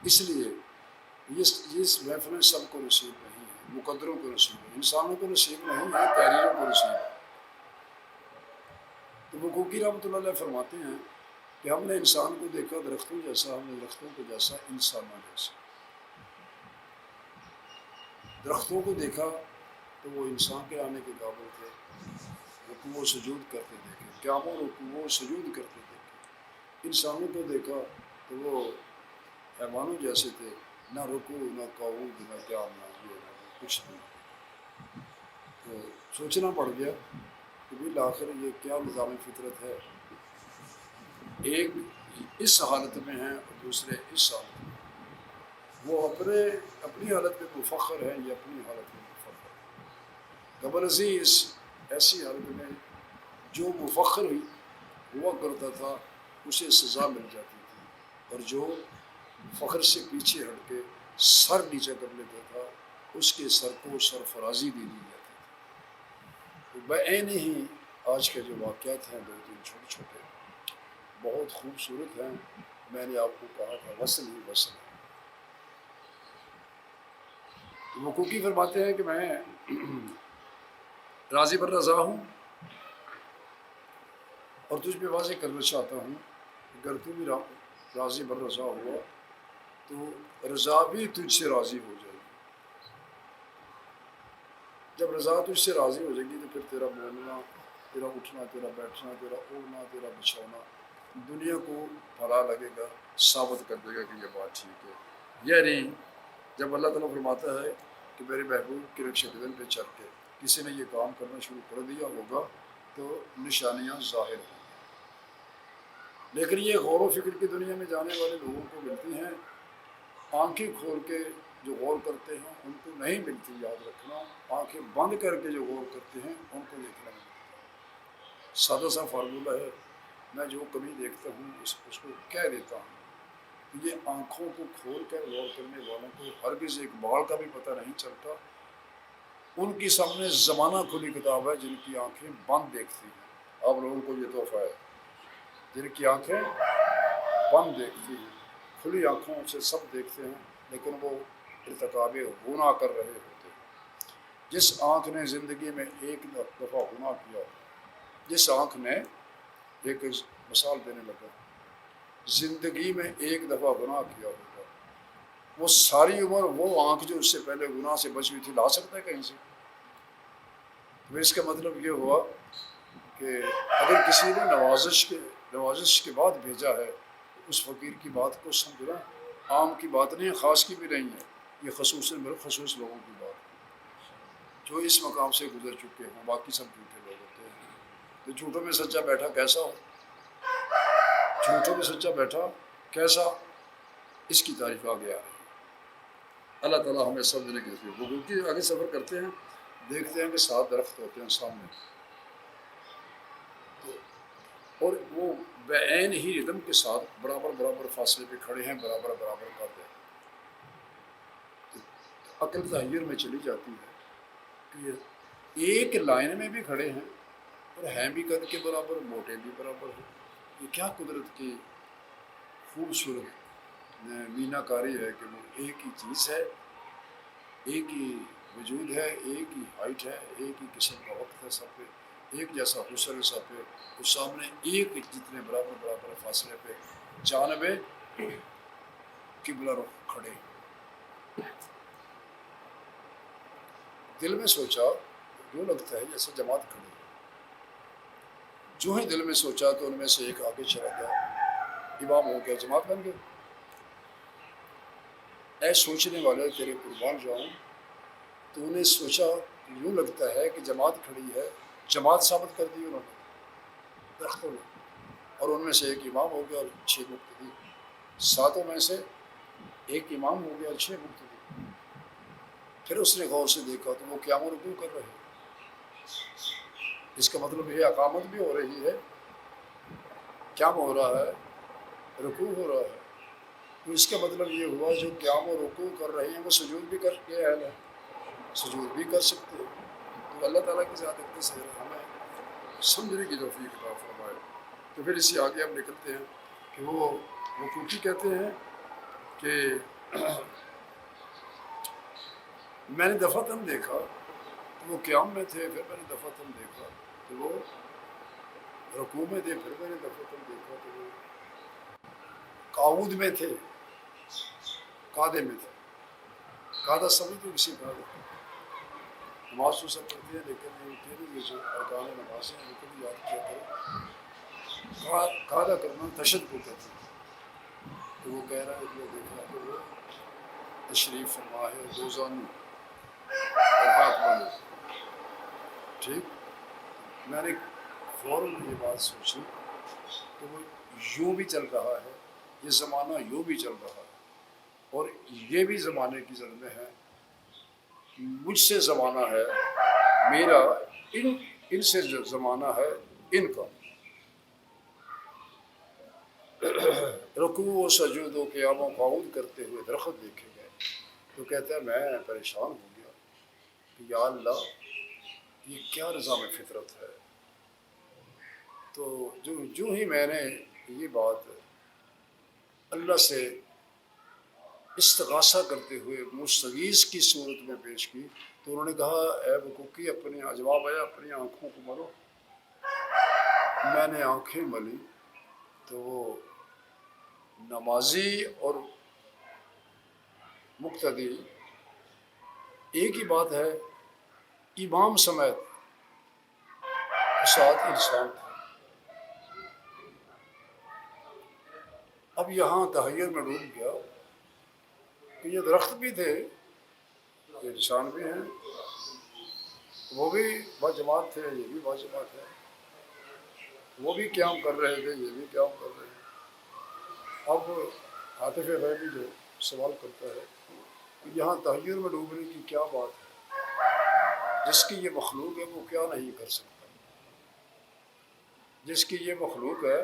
اس لیے یہ محفلیں سب کو نصیب نہیں ہے، مقدروں کو نصیب ہے، انسانوں کو نصیب نہیں ہے، تحریروں کو نصیب ہے۔ تو مکوکی رحمۃ اللہ علیہ فرماتے ہیں کہ ہم نے انسان کو دیکھا درختوں جیسا، ہم نے درختوں کو جیسا انسانوں جیسا۔ درختوں کو دیکھا تو وہ انسان کے آنے کے قابل تھے، رکوع و سجود کرتے دیکھے، قیام و رکوع و سجود کرتے دیکھے۔ انسانوں کو دیکھا تو وہ حیوانوں جیسے تھے، نہ رکوع نہ قعود نہ قیام نہ یہ نہ وہ، کچھ نہیں۔ تو سوچنا پڑ گیا کہ بالآخر یہ کیا نظام فطرت ہے، ایک اس حالت میں ہیں اور دوسرے اس حالت میں۔ وہ اپنی حالت میں مفخر ہیں، یہ اپنی حالت میں مفخر ہیں۔ قبل ازیں اس ایسی حالت میں جو مفخر ہوا کرتا تھا اسے سزا مل جاتی تھی، اور جو فخر سے پیچھے ہٹ کے سر نیچے کر لیتا تھا اس کے سر کو سرفرازی دے دی جاتی تھی۔ تو بعین ہی آج کے جو واقعات ہیں دو تین چھوٹے چھوٹے بہت خوبصورت ہیں۔ میں نے آپ کو کہا تھا وصل ہی وصل ہے۔ مکوکی فرماتے ہیں کہ میں راضی بر رضا ہوں اور تجھ پہ واضح کرنا چاہتا ہوں کہ اگر تو بھی راضی بر رضا ہوا تو رضا بھی تجھ سے راضی ہو جائے گی۔ جب رضا تجھ سے راضی ہو جائے گی تو پھر تیرا بولنا، تیرا اٹھنا، تیرا بیٹھنا، تیرا اوڑھنا، تیرا بچھونا دنیا کو بھلا لگے گا، ثابت کر دے گا کہ یہ بات ٹھیک ہے۔ یعنی جب اللہ تعالیٰ فرماتا ہے کہ میرے محبوب کے نقش قدم پہ چل کے کسی نے یہ کام کرنا شروع کر دیا ہوگا تو نشانیاں ظاہر ہوں گی۔ لیکن یہ غور و فکر کی دنیا میں جانے والے لوگوں کو ملتی ہیں، آنکھیں کھول کے جو غور کرتے ہیں ان کو نہیں ملتی، یاد رکھنا۔ آنکھیں بند کر کے جو غور کرتے ہیں ان کو دیکھنا ملتا ہے۔ سادہ سا فارمولہ ہے، میں جو کمی دیکھتا ہوں اس کو کہہ دیتا ہوں۔ یہ آنکھوں کو کھول کر غور کرنے والوں کو ہرگز ایک بال کا بھی پتہ نہیں چلتا۔ ان کی سامنے زمانہ کھلی کتاب ہے، جن کی آنکھیں بند دیکھتی ہیں۔ آپ لوگوں کو یہ تحفہ ہے، جن کی آنکھیں بند دیکھتی ہیں، کھلی آنکھوں سے سب دیکھتے ہیں لیکن وہ ارتکاب گناہ کر رہے ہوتے ہیں۔ جس آنکھ نے زندگی میں ایک دفعہ گناہ کیا، جس آنکھ نے ایک مثال دینے لگا، زندگی میں ایک دفعہ گناہ کیا ہوگا، وہ ساری عمر وہ آنکھ جو اس سے پہلے گناہ سے بچ ہوئی تھی لا سکتا ہے کہیں سے؟ تو اس کا مطلب یہ ہوا کہ اگر کسی نے نوازش کے بعد بھیجا ہے تو اس فقیر کی بات کو سمجھنا، عام کی بات نہیں، خاص کی بھی نہیں ہے، یہ خصوصاً بالخصوص لوگوں کی بات ہے جو اس مقام سے گزر چکے ہوں۔ باقی سب جھوٹے لوگ ہوتے ہیں۔ تو جھوٹوں میں سچا بیٹھا کیسا ہو، جھوٹوں میں سچا بیٹھا کیسا، اس کی تعریف آگے آ رہی ہے۔ اللہ تعالیٰ ہمیں سمجھنے کی ضرورت ہے۔ کیونکہ آگے سفر کرتے ہیں دیکھتے ہیں کہ 7 درخت ہوتے ہیں سامنے، اور وہ بعین ہی ردم کے ساتھ برابر فاصلے پہ کھڑے ہیں، برابر کر دیں۔ تو عقل تحیر میں چلی جاتی ہے کہ ایک لائن میں بھی کھڑے ہیں اور ہیں بھی قد کے برابر، موٹے بھی برابر ہیں۔ یہ کیا قدرت کی خوبصورت مینا کاری ہے کہ وہ ایک ہی چیز ہے، ایک ہی وجود ہے، ایک ہی ہائٹ ہے، ایک ہی قسم کا وقت ہے، سب پہ ایک جیسا حسن ہے، سب پہ تو سامنے ایک جتنے برابر فاصلے پہ جانب قبلہ رخ کھڑے۔ دل میں سوچا یوں لگتا ہے جیسے جماعت کھڑی ہے۔ جو ہی دل میں سوچا تو ان میں سے ایک آگے چلا گیا، امام ہو گیا، جماعت بن گئی۔ اے سوچنے والے تیرے قربان جاؤں، تو انہیں سوچا کہ یوں لگتا ہے کہ جماعت کھڑی ہے، جماعت ثابت کر دی انہوں نے درختوں نے، اور ان میں سے ایک امام ہو گیا اور 6 مقتدی۔ 7 میں سے ایک امام ہو گیا اور 6 مقتدی۔ پھر اس نے غور سے دیکھا تو وہ قیام و رکوع کر رہے ہیں۔ اس کا مطلب یہ اقامت بھی ہو رہی ہے، قیام ہو رہا ہے، رکوع ہو رہا ہے۔ تو اس کا مطلب یہ ہوا جو قیام و رکوع کر رہے ہیں وہ سجود بھی کر کے اہل ہے، سجود بھی کر سکتے ہیں۔ تو اللہ تعالیٰ کی ذات اتنی سے ہمیں سمجھنے کی توفیق عطا فرمائے۔ تو پھر اسی آگے ہم نکلتے ہیں کہ وہ مکوکی کہتے ہیں کہ میں نے دفعتاً دیکھا تو وہ قیام میں تھے، پھر میں نے دفعتاً دیکھا تو وہ رکوع میں تھے، پھر میں نے دفعتاً دیکھا تو وہ قعود میں تھے، قعدے میں تھے۔ قعدہ سمجھ تو کسی قعدے نماز تو سب پڑھتے ہیں لیکن یہ جو ارکان نماز ہیں ان کو بھی یاد کیا کرو۔ قعدہ کرنا تشدد کو کہتے ہیں۔ تو وہ کہہ رہا ہے کہ دیکھا کہ وہ تشریف فرما ہے دو زانو اور ہاتھ باندھے، ٹھیک۔ میں نے فوراً یہ بات سوچی کہ وہ یوں بھی چل رہا ہے، یہ زمانہ یوں بھی چل رہا ہے، اور یہ بھی زمانے کی زد میں ہے، مجھ سے زمانہ ہے میرا، ان سے جو زمانہ ہے ان کا۔ رکوع و سجود و قیام و قعود کرتے ہوئے درخت دیکھے گئے تو کہتا ہے میں پریشان ہو گیا کہ یا اللہ یہ کیا نظام فطرت ہے۔ تو جو ہی میں نے یہ بات اللہ سے استغاثہ کرتے ہوئے مستغیث کی صورت میں پیش کی تو انہوں نے کہا اے بکوکی اپنی جواب آیا اپنی آنکھوں کو ملو۔ میں نے آنکھیں ملی تو وہ نمازی اور مقتدی ایک ہی بات ہے، امام سمیت ساتھ انسان تھا۔ اب یہاں تحیر میں ڈوب گیا کہ یہ درخت بھی تھے، یہ انسان بھی ہیں، وہ بھی باجماعت تھے، یہ بھی باجماعت ہے، وہ بھی قیام کر رہے تھے، یہ بھی قیام کر رہے ہیں۔ اب عاطف غیبی جو سوال کرتا ہے کہ یہاں تحیر میں ڈوبنے کی کیا بات ہے؟ جس کی یہ مخلوق ہے وہ کیا نہیں کر سکتا؟ جس کی یہ مخلوق ہے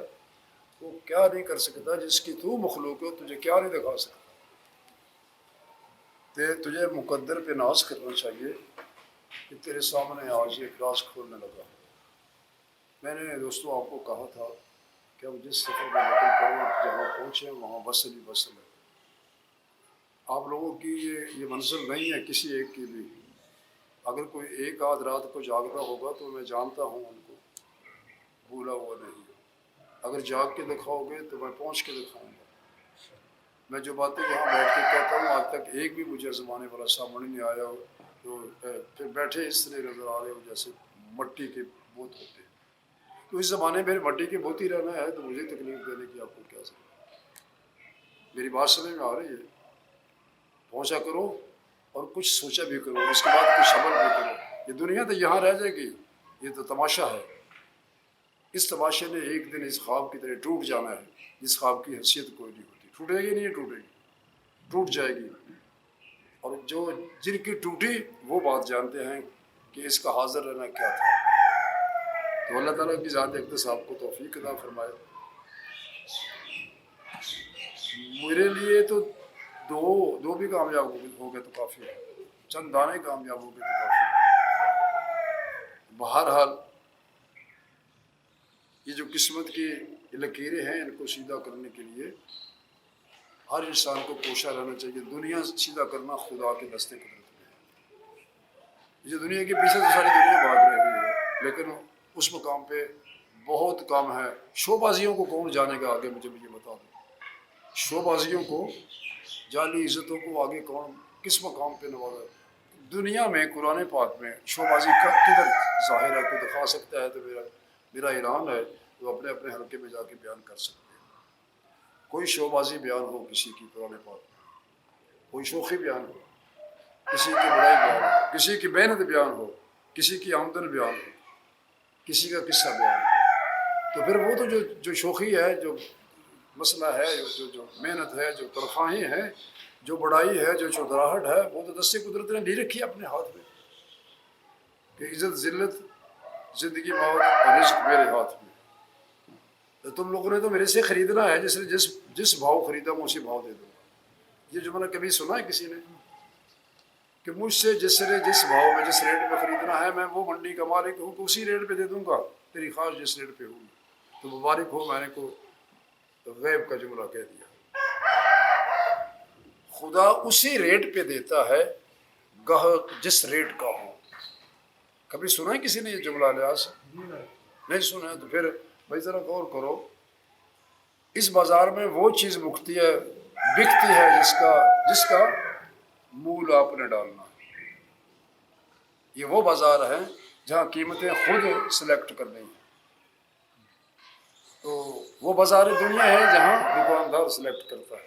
وہ کیا نہیں کر سکتا؟ جس کی تو مخلوق ہے تجھے کیا نہیں دکھا سکتا؟ تجھے مقدر پہ ناز کرنا چاہیے کہ تیرے سامنے آج ایک راز کھولنے لگا۔ میں نے دوستوں آپ کو کہا تھا کہ اب جس سفر میں نکل پڑے جہاں پہنچے وہاں بسل ہی بسل ہے۔ آپ لوگوں کی یہ منزل نہیں ہے کسی ایک کی بھی۔ اگر کوئی ایک آدھ رات کو جاگتا ہوگا تو میں جانتا ہوں ان کو، بھولا ہوا نہیں۔ اگر جاگ کے دکھاؤ گے تو میں پہنچ کے دکھاؤں گا۔ میں جو باتیں یہاں بیٹھ کے کہتا ہوں آج تک ایک بھی مجھے زمانے والا سامنے نہیں آیا ہو تو پھر بیٹھے اس طرح نظر آ رہے ہو جیسے مٹی کے بوت ہوتے ہیں۔ تو اس زمانے میں مٹی کے بوت ہی رہنا ہے تو مجھے تکلیف دینے کی آپ کو کیا ضرورت؟ میری بات سمجھ میں آ رہی ہے؟ پہنچا کرو اور کچھ سوچا بھی کرو، اس کے بعد کچھ عمل بھی کرو۔ یہ دنیا تو یہاں رہ جائے گی، یہ تو تماشا ہے۔ اس تماشے نے ایک دن اس خواب کی طرح ٹوٹ جانا ہے جس خواب کی حیثیت کوئی نہیں ہوتی۔ ٹوٹے گی نہیں ٹوٹے گی، ٹوٹ جائے گی۔ اور جن کی ٹوٹی وہ بات جانتے ہیں کہ اس کا حاضر رہنا کیا تھا۔ تو اللہ تعالیٰ کی ذات اقتصاب کو توفیق عطا فرمائے۔ میرے لیے تو دو بھی کامیاب ہو گئے تو کافی ہے، چند دانے کامیاب ہو گئے تو کافی ہے۔ بہرحال یہ جو قسمت کی لکیریں ہیں ان کو سیدھا کرنے کے لیے ہر انسان کو کوشاں رہنا چاہیے۔ دنیا سیدھا کرنا خدا کے دستے قدرت میں ہے۔ یہ دنیا کے پیچھے تو ساری دنیا بھاگ رہی ہے لیکن اس مقام پہ بہت کام ہے۔ شو بازیوں کو کون جانے گا آگے؟ مجھے بتا دو، شو بازیوں کو، جعلی عزتوں کو آگے کون کس مقام پہ نوازا؟ دنیا میں قرآن پاک میں شو بازی کا کدھر ظاہر ہے؟ کوئی دکھا سکتا ہے تو میرا اعلان ہے تو اپنے اپنے حلقے میں جا کے بیان کر سکتے ہیں۔ کوئی شو بازی بیان ہو کسی کی قرآن پاک میں، کوئی شوخی بیان ہو، کسی کی بڑائی بیان ہو، کسی کی محنت بیان ہو، کسی کی آمدن بیان ہو، کسی کا قصہ بیان ہو، تو پھر وہ تو جو شوخی ہے، جو مسئلہ ہے، جو محنت ہے، جو تنخواہیں ہیں، جو بڑائی ہے، جو چودراہٹ ہے، وہ تو دستے قدرت نے نہیں رکھی اپنے ہاتھ میں کہ عزت ذلت زندگی موت اور رزق میرے ہاتھ میں۔ تو تم لوگوں نے تو میرے سے خریدنا ہے، جس بھاؤ خریدا میں اسی بھاؤ دے دوں گا۔ یہ جملہ کبھی سنا ہے کسی نے کہ مجھ سے جس بھاؤ میں جس ریٹ میں خریدنا ہے میں وہ منڈی کا مالک ہوں کہ اسی ریٹ پہ دے دوں گا، تیری خواہش جس ریٹ پہ ہوگی۔ تو مبارک ہو، میں نے کو غیب کا جملہ کہہ دیا۔ خدا اسی ریٹ پہ دیتا ہے گاہک جس ریٹ کا ہو. کبھی سنا ہے کسی نے یہ جملہ لحاظ نہیں سنا ہے تو پھر بھائی ذرا غور کرو. اس بازار میں وہ چیز بکتی ہے جس کا مول آپ نے ڈالنا ہے. یہ وہ بازار ہے جہاں قیمتیں خود سلیکٹ کرنی ہیں. تو وہ بازار دنیا ہے جہاں دکاندار سلیکٹ کرتا ہے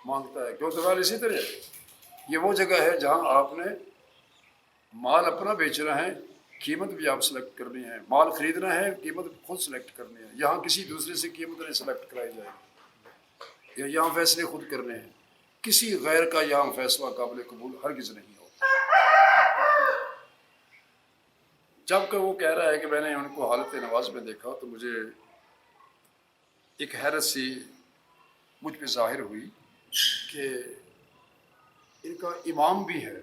مانگتا ہے. کیوں سوال اسی طرح یہ وہ جگہ ہے جہاں آپ نے مال اپنا بیچنا ہے, قیمت بھی آپ سلیکٹ کرنی ہے. مال خریدنا ہے, قیمت خود سلیکٹ کرنی ہے. یہاں کسی دوسرے سے قیمت نہیں سلیکٹ کرائی جائے گی, یا یہاں فیصلے خود کرنے ہیں. کسی غیر کا یہاں فیصلہ قابل قبول ہرگز نہیں ہوتا. جب کہ وہ کہہ رہا ہے کہ میں نے ان کو حالت نواز میں دیکھا تو مجھے ایک حیرت سی مجھ پہ ظاہر ہوئی کہ ان کا امام بھی ہے,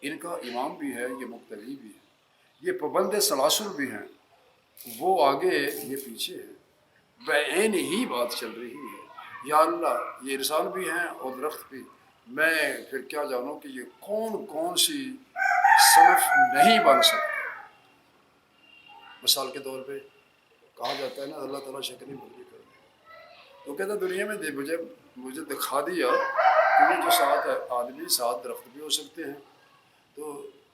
یہ مقتدی بھی ہے, یہ پابند سلاسل بھی ہیں. وہ آگے یہ پیچھے ہے. بعین ہی بات چل رہی ہے. یا اللہ یہ انسان بھی ہیں اور درخت بھی. میں پھر کیا جانوں کہ یہ کون سی صنف نہیں بن سکتی. مثال کے طور پہ کہا جاتا ہے نا اللہ تعالیٰ شکل ہی بدلی کر دے. تو کہتا دنیا میں مجھے دکھا دیا کہ یہ جو 7 آدمی 7 درخت بھی ہو سکتے ہیں, تو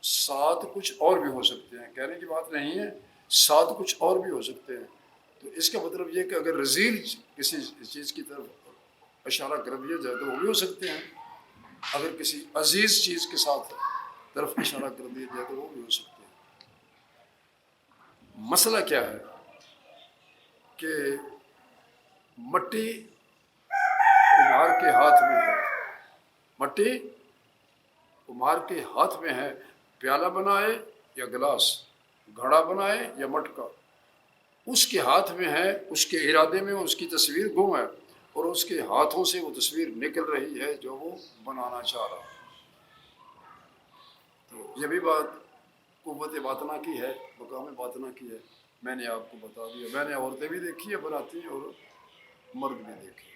7 کچھ اور بھی ہو سکتے ہیں. کہنے کی بات نہیں ہے, 7 کچھ اور بھی ہو سکتے ہیں. تو اس کا مطلب یہ کہ اگر رذیل کسی چیز کی طرف اشارہ کر دیا جائے تو وہ بھی ہو سکتے ہیں. اگر کسی عزیز چیز کے ساتھ طرف اشارہ کر دیا جائے تو وہ بھی ہو سکتے ہیں. مسئلہ کیا ہے کہ مٹی کمہار کے ہاتھ میں ہے. مٹی کمہار کے ہاتھ میں ہے. پیالہ بنائے یا گلاس, گھڑا بنائے یا مٹکا, اس کے ہاتھ میں ہے. اس کے ارادے میں اس کی تصویر گم ہے اور اس کے ہاتھوں سے وہ تصویر نکل رہی ہے جو وہ بنانا چاہ رہا ہے. تو یہ بھی بات قوت باطنہ کی ہے, مقام باطنہ کی ہے. میں نے آپ کو بتا دیا. میں نے عورتیں بھی دیکھی ہیں بناتی ہیں اور مرد بھی دیکھے.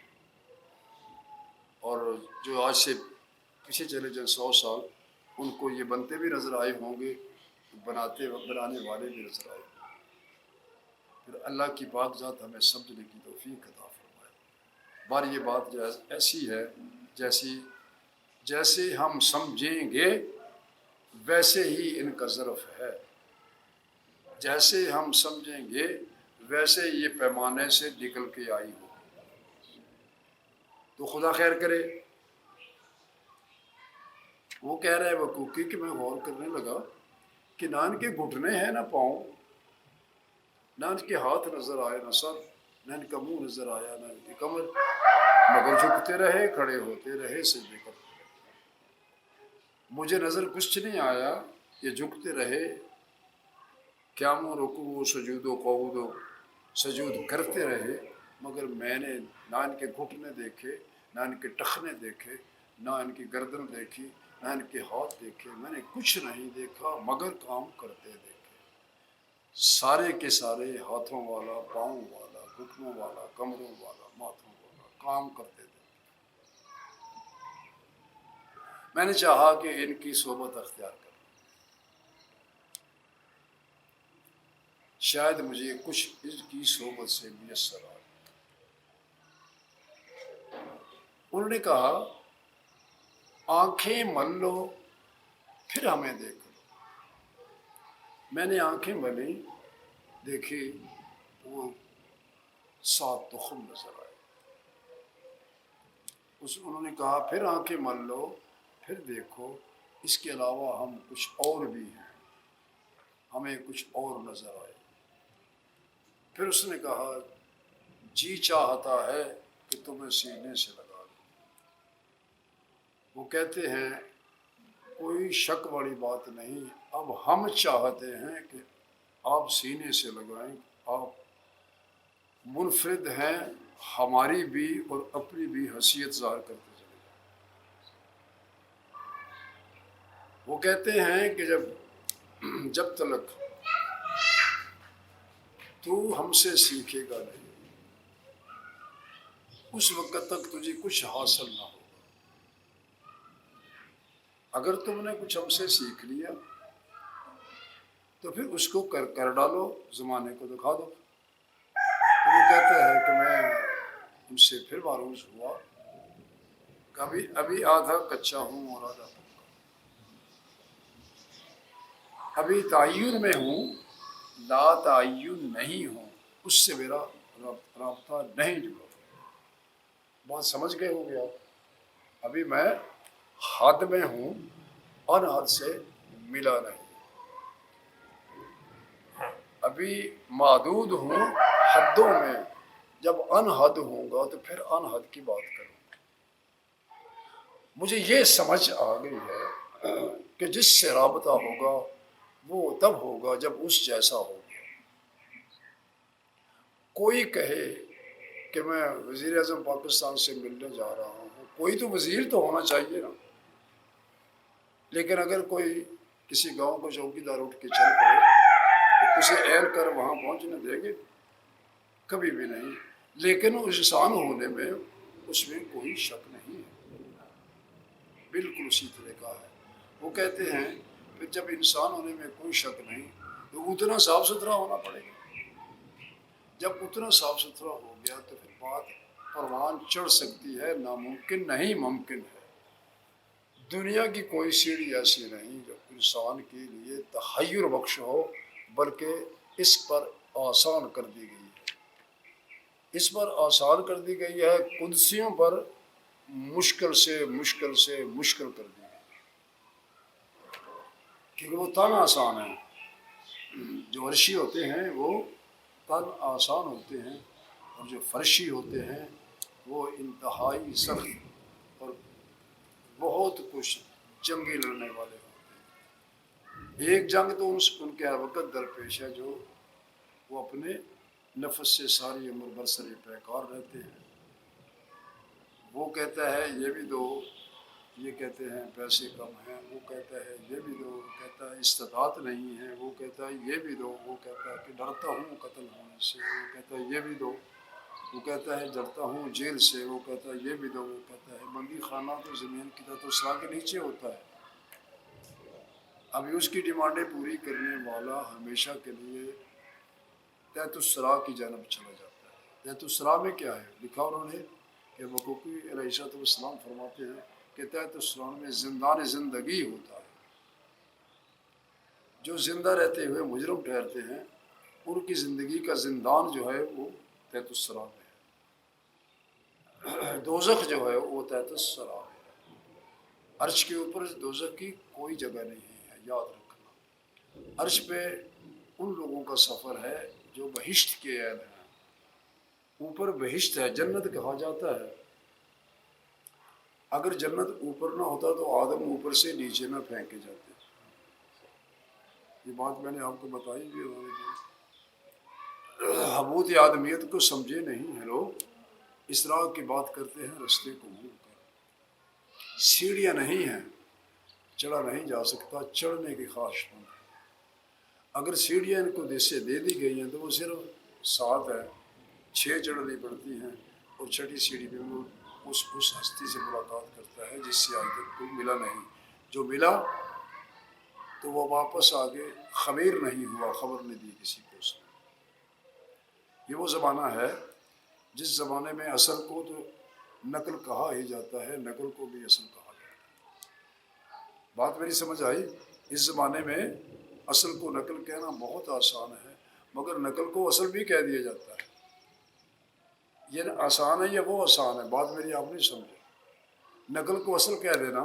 اور جو آج سے پیچھے چلے جائیں 100 سال, ان کو یہ بنتے بھی نظر آئے ہوں گے, بنانے والے بھی نظر آئے. پھر اللہ کی پاک ذات ہمیں سمجھنے کی توفیق عطا فرمائے. بار یہ بات ایسی ہے جیسے ہم سمجھیں گے ویسے ہی ان کا ظرف ہے. جیسے ہم سمجھیں گے ویسے یہ پیمانے سے نکل کے آئی ہو. تو خدا خیر کرے. وہ کہہ رہے وقوقی کہ میں غور کرنے لگا کہ نہ ان کے گھٹنے ہیں نہ پاؤں, نہ ان کے ہاتھ نظر آئے, نہ سر, نہ ان کا منہ نظر آیا, نہ ان کی کمر, مگر جھکتے رہے, کھڑے ہوتے رہے, سجدے کرتے رہے. مجھے نظر کچھ نہیں آیا. یہ جھکتے رہے, قیام و رکوع و سجود و قعود و سجود کرتے رہے, مگر میں نے نہ ان کے گھٹنے دیکھے, نہ ان کے ٹخنے دیکھے, نہ ان کی گردن دیکھی, نہ ان کے ہاتھ دیکھے. میں نے کچھ نہیں دیکھا مگر کام کرتے دیکھے. سارے کے سارے ہاتھوں والا, پاؤں والا, گھٹنوں والا, کمروں والا, ماتھوں والا کام کرتے دیکھے. میں نے چاہا کہ ان کی صحبت اختیار کروں. شاید مجھے کچھ اس کی صحبت سے میسر آ. انہوں نے کہا آنکھیں مل لو پھر ہمیں دیکھ لو. میں نے آنکھیں ملی, دیکھی, وہ 7 تخم نظر آئے. انہوں نے کہا پھر آنکھیں مل لو پھر دیکھو, اس کے علاوہ ہم کچھ اور بھی ہیں, ہمیں کچھ اور نظر آئے. پھر اس نے کہا جی چاہتا ہے کہ تمہیں سینے سے لگا لوں. وہ کہتے ہیں کوئی شک والی بات نہیں, اب ہم چاہتے ہیں کہ آپ سینے سے لگائیں. آپ منفرد ہیں, ہماری بھی اور اپنی بھی حیثیت ظاہر کرتے چلے جائیں. وہ کہتے ہیں کہ جب تلک تو ہم سے سیکھے گا نہیں, اس وقت تک تجھے کچھ حاصل نہ ہوگا. اگر تم نے کچھ ہم سے سیکھ لیا تو پھر اس کو کر ڈالو، زمانے کو دکھا دو۔ تو وہ کہتا ہے کہ میں ان سے پھر معروض ہوا، کبھی ابھی آدھا کچا ہوں اور آدھا پکا، ابھی تعین میں ہوں، لا تعین نہیں ہوں، اس سے میرا رابطہ نہیں جڑا۔ بات سمجھ گئے ہو گیا؟ ابھی میں حد میں ہوں، ان حد سے ملا نہیں، ابھی محدود ہوں حدوں میں، جب ان حد ہوں گا تو پھر ان حد کی بات کروں۔ مجھے یہ سمجھ آ گئی ہے کہ جس سے رابطہ ہوگا وہ تب ہوگا جب اس جیسا ہوگا۔ کوئی کہے کہ میں وزیر اعظم پاکستان سے ملنے جا رہا ہوں، کوئی تو وزیر تو ہونا چاہیے نا۔ لیکن اگر کوئی کسی گاؤں کو چوکی دار اٹھ کے چل پڑے تو اسے اہل کر وہاں پہنچنے دیں گے؟ کبھی بھی نہیں۔ لیکن انسان ہونے میں اس میں کوئی شک نہیں ہے، بالکل اسی طرح کا ہے۔ وہ کہتے ہیں کہ جب انسان ہونے میں کوئی شک نہیں تو اتنا صاف ستھرا ہونا پڑے گا۔ جب اتنا صاف ستھرا ہو گیا تو پھر بات پروان چڑھ سکتی ہے، ناممکن نہیں ممکن ہے۔ دنیا کی کوئی سیڑھی ایسی نہیں جو انسان کے لیے تحیر بخش ہو، بلکہ اس پر آسان کر دی گئی ہے۔ اس پر آسان کر دی گئی ہے، قدسیوں پر مشکل سے مشکل سے مشکل کر دی گئی، کیونکہ وہ تن آسان ہیں۔ جو عرشی ہوتے ہیں وہ تن آسان ہوتے ہیں، اور جو فرشی ہوتے ہیں وہ انتہائی سخت اور بہت کچھ جنگی لڑنے والے ہوتے ہیں۔ ایک جنگ تو ان کے ہر وقت درپیش ہے، جو وہ اپنے نفس سے ساری عمر برسر پیکار رہتے ہیں۔ وہ کہتا ہے یہ بھی دو، یہ کہتے ہیں پیسے کم ہیں، وہ کہتا ہے یہ بھی دو، وہ کہتا ہے استطاعت نہیں ہے، وہ کہتا ہے یہ بھی دو، وہ کہتا ہے کہ ڈرتا ہوں قتل ہونے سے، وہ کہتا ہے یہ بھی دو، وہ کہتا ہے ڈرتا ہوں جیل سے، وہ کہتا ہے یہ بھی دو، وہ کہتا ہے بندی خانہ تو زمین کی طرح تو سرا کے نیچے ہوتا ہے۔ ابھی اس کی ڈیمانڈیں پوری کرنے والا ہمیشہ کے لیے تحت السرا کی جانب چلا جاتا ہے۔ تحت السرا میں کیا ہے لکھا انہوں نے کہ وقوقی علیہ السلام فرماتے ہیں کہ تحت السرا میں زندان زندگی ہوتا ہے۔ جو زندہ رہتے ہوئے مجرم ٹھہرتے ہیں ان کی زندگی کا زندان جو ہے وہ تحت السرا میں ہے۔ دوزخ جو ہے وہ تحت السرا ہے۔ عرش کے اوپر دوزخ کی کوئی جگہ نہیں ہے، یاد رکھنا۔ عرش پہ ان لوگوں کا سفر ہے جو بہشت کے اہل ہیں۔ اوپر بہشت ہے، جنت کہا جاتا ہے۔ اگر جنت اوپر نہ ہوتا تو آدم اوپر سے نیچے نہ پھینکے جاتے۔ یہ بات میں نے آپ کو بتائی بھی حبوط آدمیت کو سمجھے نہیں ہیں لوگ، اسراء کی بات کرتے ہیں رستے کو بھول کر۔ سیڑھیاں نہیں ہیں، چڑھا نہیں جا سکتا، چڑھنے کی خواہش مند ہے۔ اگر سیڑھیاں ان کو سے دے دی گئی ہیں تو وہ صرف 7 ہے، 6 چڑھنی پڑتی ہیں، اور چھٹی سیڑھی پہ وہ اس ہستی سے ملاقات کرتا ہے جس سے آج تک کوئی ملا نہیں۔ جو ملا تو وہ واپس آگے خبیر نہیں ہوا، خبر نہیں دی کسی کو اس نے۔ یہ وہ زمانہ ہے جس زمانے میں اصل کو تو نقل کہا ہی جاتا ہے، نقل کو بھی اصل کہا جاتا ہے۔ بات میری سمجھ آئی؟ اس زمانے میں اصل کو نقل کہنا بہت آسان ہے، مگر نقل کو اصل بھی کہہ دیا جاتا ہے۔ یہ آسان ہے یا وہ آسان ہے؟ بات میری آپ نہیں سمجھے۔ نقل کو اصل کہہ دینا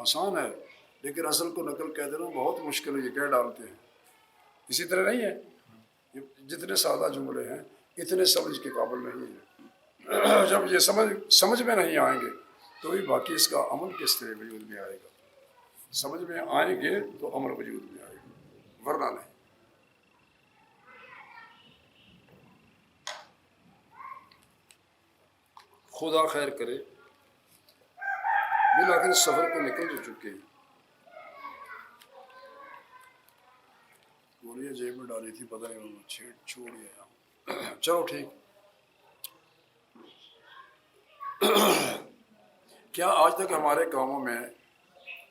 آسان ہے، لیکن اصل کو نقل کہہ دینا بہت مشکل ہے، یہ کہہ ڈالتے ہیں۔ اسی طرح نہیں ہے، یہ جتنے سادہ جملے ہیں اتنے سمجھ کے قابل نہیں ہیں۔ جب یہ سمجھ میں نہیں آئیں گے تو بھی باقی اس کا عمل کس طرح وجود میں آئے گا۔ سمجھ میں آئیں گے تو عمل وجود میں آئے گا، ورنہ نہیں۔ خدا خیر کرے، بالآخر سفر پہ نکل جو چکے ہیں۔ گولیاں جیب میں ڈالی تھی، پتہ نہیں چھوڑ گیا۔ چلو ٹھیک۔ کیا آج تک ہمارے کاموں میں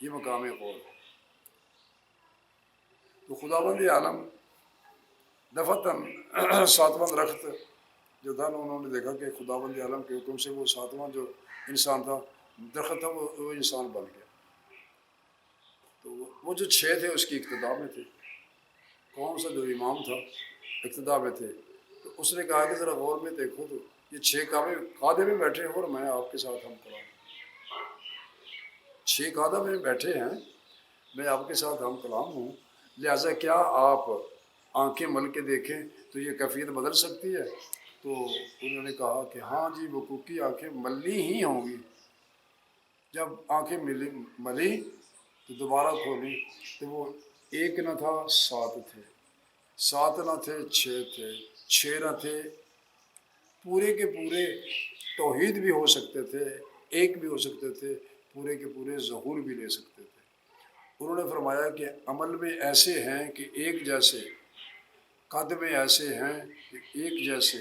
یہ مقام قول. تو خداوند عالم دفتن ساتواں درخت جو تھا نا، انہوں نے دیکھا کہ خداوند عالم کے حکم سے وہ ساتواں جو انسان تھا درخت تھا وہ انسان بن گیا. تو وہ جو 6 تھے اس کی ابتدا میں تھے. کون سا جو امام تھا ابتدا میں تھے. تو اس نے کہا کہ ذرا غور میں دیکھو تو یہ 6 قادے میں بیٹھے ہیں اور میں آپ کے ساتھ ہم کلام. 6 قادہ میں بیٹھے ہیں، میں آپ کے ساتھ ہم کلام ہوں، لہٰذا کیا آپ آنکھیں مل کے دیکھیں تو یہ کیفیت بدل سکتی ہے؟ تو انہوں نے کہا کہ ہاں جی وقوقی آنکھیں ملی ہی ہوں گی. جب آنکھیں ملی تو دوبارہ کھولی تو وہ 1 نہ تھا 7 تھے، 7 نہ تھے 6 تھے، 6 نہ تھے. پورے کے پورے توحید بھی ہو سکتے تھے، ایک بھی ہو سکتے تھے، پورے کے پورے ظہور بھی لے سکتے تھے. انہوں نے فرمایا کہ عمل میں ایسے ہیں کہ ایک جیسے، قد میں ایسے ہیں کہ ایک جیسے،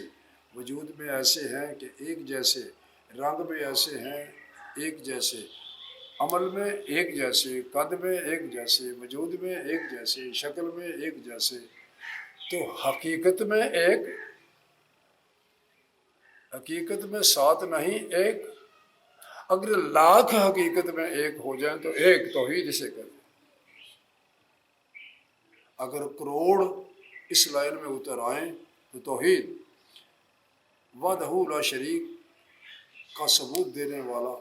وجود میں ایسے ہیں کہ ایک جیسے، رنگ میں ایسے ہیں ایک جیسے، عمل میں ایک جیسے، قد میں ایک جیسے، وجود میں ایک جیسے، شکل میں ایک جیسے. تو حقیقت میں 7 نہیں ایک. اگر لاکھ حقیقت میں ایک ہو جائیں تو ایک توحید اسے کریں. اگر کروڑ اس لائن میں اتر آئیں تو توحید. وحدہ لا شریک کا ثبوت دینے والا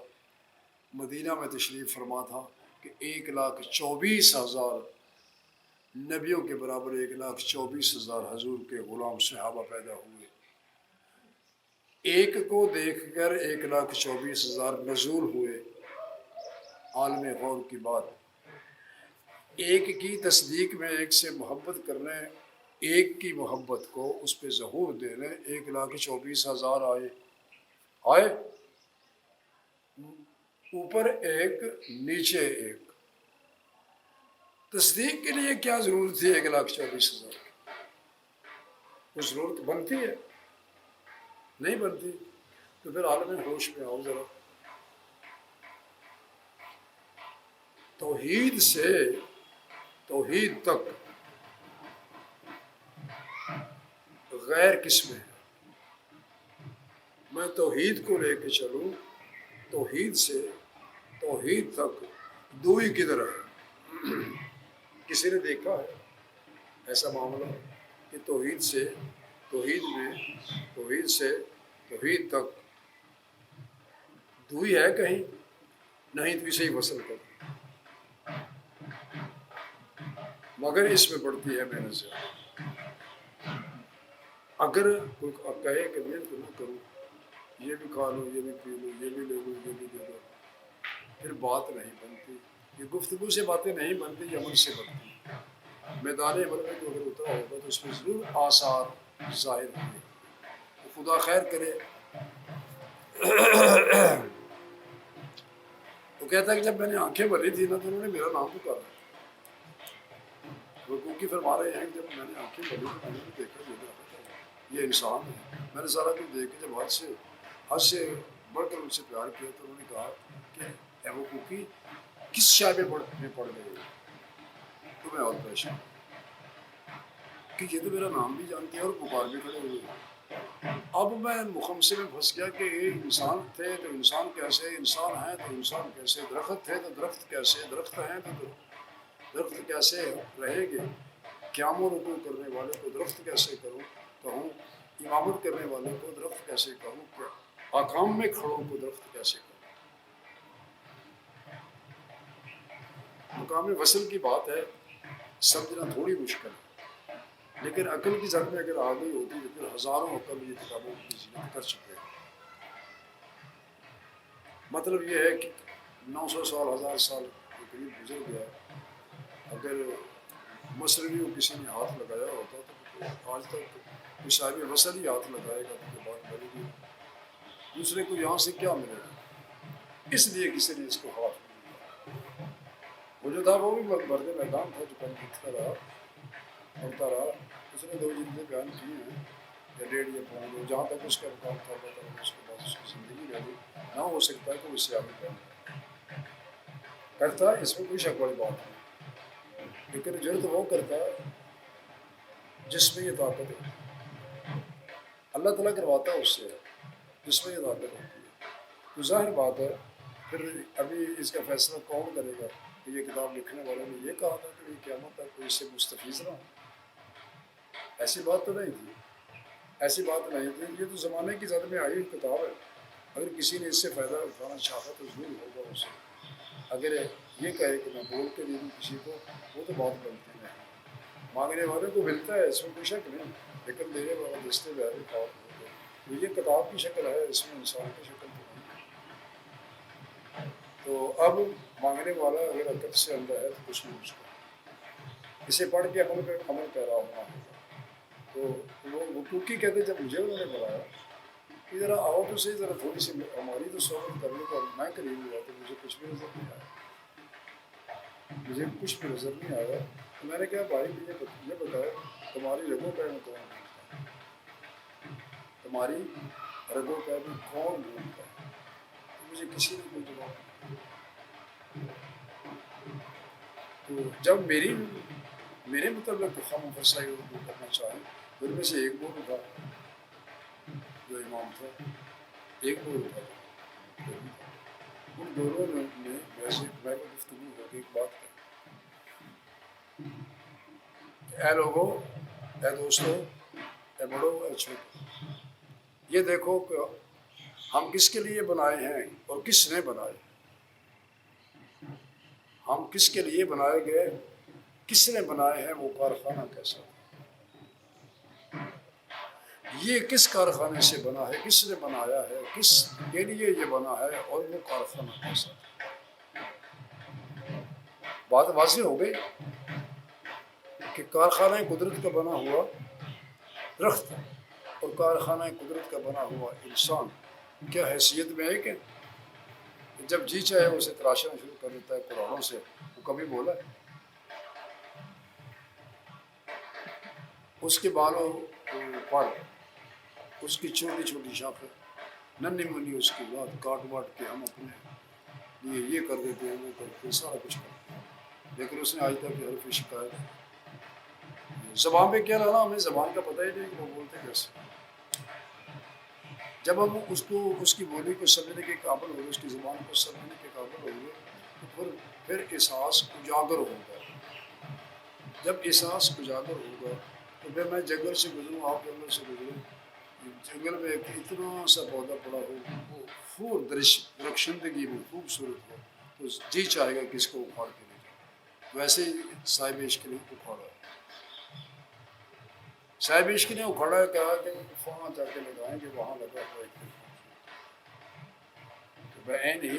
مدینہ میں تشریف فرما تھا کہ 1,24,000 نبیوں کے برابر 1,24,000 حضور کے غلام صحابہ پیدا ہوئے. ایک کو دیکھ کر 1,24,000 نزول ہوئے. عالم غور کی بات. ایک کی تصدیق میں ایک سے محبت کرنے، ایک کی محبت کو اس پہ ظہور دینے 1,24,000 آئے. اوپر ایک نیچے ایک. تصدیق کے لیے کیا ضرورت تھی 1,24,000 کی؟ کوئی ضرورت بنتی ہے؟ نہیں بنتی. تو پھر عالم ہوش میں آؤ ذرا. توحید سے توحید تک غیر کس میں ہے؟ میں توحید کو لے کے چلوں، توحید سے توحید تک دوئی کدھر ہے؟ کسی نے دیکھا ہے ایسا معاملہ کہ توحید سے توحید میں، توحید سے توحید تک دوئی ہے کہیں؟ نہیں تو اسے ہی وصل کر. مگر اس میں پڑتی ہے محنت سے. اگر کوئی کہے کہ میں تو نہ کروں، یہ بھی کھا لو، یہ بھی پی لو، یہ بھی لے لو، یہ بھی دے دو، پھر بات نہیں بنتی. یہ گفتگو سے باتیں نہیں بنتی، یہ عمل سے بنتی. میدان عمل میں تو اگر اترا ہوگا تو اس میں ضرور آثار ظاہر ہوں گے. تو خدا خیر کرے. تو کہتا ہے کہ جب میں نے آنکھیں بھری تھی نا تو انہوں نے میرا نام پکارا. حقوقی فرما رہے ہیں کہ جب میں نے آنکھیں بھری تو میں نے دیکھا یہ انسان ہے. میں نے سارا کچھ دیکھ کے جب حد سے بڑھ کر ان سے پیار کیا تو انہوں نے کہا کہ اے حقوقی کس شاعبے میں پڑھ گئے ہو؟ تو میں اور پریشان کہ یہ تو میرا نام بھی جانتے ہیں اور پکار بھی کھڑے ہوئے. اب میں مخمسے میں پھنس گیا کہ یہ انسان تھے تو انسان کیسے، انسان ہیں تو انسان کیسے، درخت تھے تو درخت کیسے، درخت ہیں تو درخت کیسے رہیں گے. قیام و رکوع کرنے والے کو درخت کیسے کہوں، امامت کرنے والے کو درخت کیسے کہوں، آکام میں کھڑوں کو درخت کیسے کہوں. مقام وصل کی بات ہے، سمجھنا تھوڑی مشکل ہے، لیکن عقل کی زد میں اگر آ گئی ہوتی تو پھر ہزاروں عقل یہ کتابوں کی زینت کر چکے ہیں. مطلب یہ ہے کہ 900 سال 1000 سال کے قریب گزر گیا. اگر مصریوں کسی نے ہاتھ لگایا ہوتا تو آج تک کوئی صاحب وصل ہی ہاتھ لگائے گا تو یہ بات بڑھے گی. دوسرے کو یہاں سے کیا ملے گا؟ اس لیے کسی نے اس کو ہاتھ لگایا. وہ جو تھا وہ بھی مرد میدان تھا جو کل لکھتا رہا پڑھتا رہا. اس نے 2 جلدیں بیان کی ہیں یا 1.5 یا 5، جہاں تک اس کا مقام تھا اس کے بعد اس کی زندگی رہ گئی. نہ ہو سکتا ہے کہ وہ اس سے آگے بڑھ. کرتا ہے، اس میں کوئی شک والی بات نہیں، لیکن جرت وہ کرتا ہے جس میں یہ طاقت ہے، اللہ تعالیٰ کرواتا ہے اس سے جس میں یہ طاقت ہوتی ہے۔ تو ظاہر بات ہے پھر ابھی اس کا فیصلہ کون کرے گا کہ یہ کتاب لکھنے والوں نے یہ کہا تھا کہ یہ قیامت تک کوئی اس سے مستفیض نہ ہو، ایسی بات تو نہیں تھی، ایسی بات نہیں تھی، یہ تو زمانے کی زد میں آئی ہوئی کتاب ہے، اگر کسی نے اس سے فائدہ اٹھانا چاہا تو ضرور ہوگا اسے، اگر یہ کہے کہ میں بول کے دے دوں کسی کو، وہ تو بہت غلطی ہے، مانگنے والے کو ملتا ہے، اس میں کوئی شک نہیں، لیکن دینے والا دستے بہر کتاب ہوتے تو یہ کتاب کی شکل ہے، اس میں انسان کی شکل تو نہیں ہے۔ تو اب مانگنے والا اگر عقل سے اندر ہے تو کچھ نہیں مشکل، اسے پڑھ کے عمل پیرا ہونا ہوگا۔ تو وہ حقوقی کہتے جب مجھے انہوں نے بلایا کہ ذرا آؤ تو صحیح، ذرا تھوڑی سی ہماری تو صحبت کرنے کو، میں قریب ہوا تو مجھے کچھ بھی نظر نہیں آیا، مجھے کچھ بھی نظر نہیں آیا، تو میں نے کہا بھائی مجھے یہ بتاؤ تمہاری رگوں پہ میں کون ڈھونڈتا ہے، تمہاری رگوں پہ میں کون ڈھونڈتا ہے، تو مجھے کسی نے کوئی جواب نہیں دیا۔ تو جب میرے مطلب خام فرسائی اردو کرنا چاہیں تو ان میں سے ایک بول اٹھا جو امام تھا، ایک بول اٹھا جو مقتدی تھا، ان دونوں نے میں کو گفتگو ہو کے ایک بات کہی کہ اے لوگوں، اے دوستوں، اے بڑوں، اے چھوٹوں، یہ دیکھو کہ ہم کس کے لیے بنائے ہیں اور کس نے بنائے، ہم کس کے لیے بنائے گئے، کس نے بنائے ہیں، وہ کارخانہ کیسا ہے، یہ کس کارخانے سے بنا ہے، کس نے بنایا ہے، کس کے لیے یہ بنا ہے، اور وہ کارخانہ کیسا ہے۔ بات واضح ہو گئی کہ کارخانہ قدرت کا بنا ہوا درخت اور کارخانہ قدرت کا بنا ہوا انسان کیا حیثیت میں ہے کہ جب جی چاہے اسے تراشنا شروع کر دیتا ہے قرآنوں سے، وہ کبھی بولا ہے؟ اس کے بالوں پر، اس کی چھوٹی چھوٹی شاخیں، ننھی منی اس کی بات کاٹ واٹ کے ہم اپنے یہ کر دیتے ہیں، وہ کرتے ہیں، سارا کچھ کرتے ہیں، لیکن اس نے آج تک حرف شکایت زبان پہ کیا رہنا، ہمیں زبان کا پتہ ہی نہیں کہ وہ بولتے کیسے۔ جب ہم اس کی بولی کو سمجھنے کے قابل ہوئے، اس کی زبان کو سمجھنے کے قابل ہوئے، تو پھر احساس اجاگر ہوگا۔ جب احساس اجاگر ہوگا تو پھر میں جنگل سے گزروں، آپ جنگل سے گزروں، جنگل میں ایک اتنا سا پودا پڑا ہو، وہ پھول درخشندگی میں خوبصورت ہو، تو جی چاہے گا کہ اس کو اکھاڑ کے لے جائے۔ ویسے ہی صاحب عشق نے اکھاڑا، صاحب عشق نے اکھاڑا، کہا کہ وہاں جا کے لگائیں گے، وہاں لگا ہوا ایک تو بعین ہی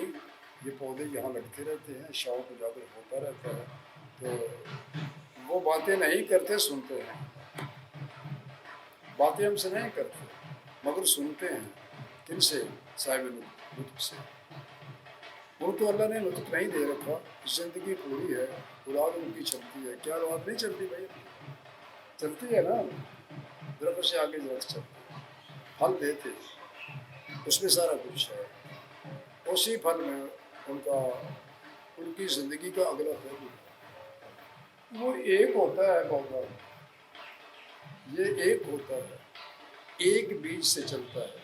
یہ پودے یہاں لگتے رہتے ہیں، شوق اجاگر ہوتا رہتا ہے، تو وہ باتیں نہیں کرتے، سنتے ہیں، باتیں ہم سے نہیں کرتے مگر سنتے ہیں، کن سے؟ صاحب لطف سے۔ ان کو اللہ نے لطف نہیں دے رکھا، زندگی پوری ہے، اولاد ان کی چلتی ہے، کیا اولاد نہیں چلتی بھائی؟ چلتی ہے نا، درخت سے آگے درخت چلتے ہیں، پھل دیتے ہیں، اس میں سارا کچھ ہے، اسی پھل میں ان کی زندگی کا اگلا پہلو وہ ایک ہوتا ہے پودا، یہ ایک ہوتا ہے، ایک بیج سے چلتا ہے،